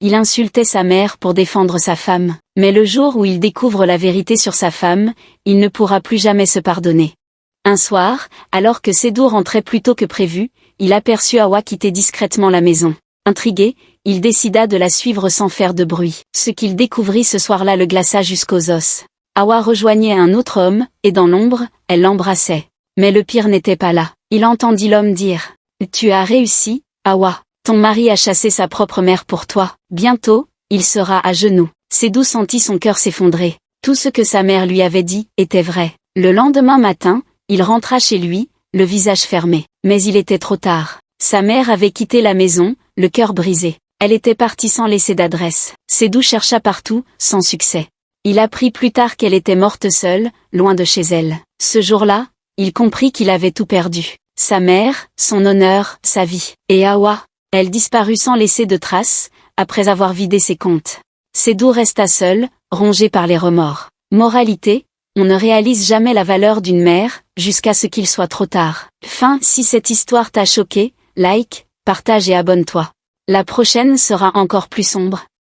Il insultait sa mère pour défendre sa femme. Mais le jour où il découvre la vérité sur sa femme, il ne pourra plus jamais se pardonner. Un soir, alors que Sédou rentrait plus tôt que prévu, il aperçut Hawa quitter discrètement la maison. Intrigué, il décida de la suivre sans faire de bruit. Ce qu'il découvrit ce soir-là le glaça jusqu'aux os. Hawa rejoignait un autre homme, et dans l'ombre, elle l'embrassait. Mais le pire n'était pas là. Il entendit l'homme dire « Tu as réussi, Hawa. Ton mari a chassé sa propre mère pour toi. Bientôt, il sera à genoux. » Sédou sentit son cœur s'effondrer. Tout ce que sa mère lui avait dit était vrai. Le lendemain matin, il rentra chez lui, le visage fermé. Mais il était trop tard. Sa mère avait quitté la maison, le cœur brisé. Elle était partie sans laisser d'adresse. Sédou chercha partout, sans succès. Il apprit plus tard qu'elle était morte seule, loin de chez elle. Ce jour-là, il comprit qu'il avait tout perdu. Sa mère, son honneur, sa vie. Et Hawa, elle disparut sans laisser de traces, après avoir vidé ses comptes. Sédou resta seul, rongé par les remords. Moralité, on ne réalise jamais la valeur d'une mère, jusqu'à ce qu'il soit trop tard. Fin. Si cette histoire t'a choqué, like, partage et abonne-toi. La prochaine sera encore plus sombre.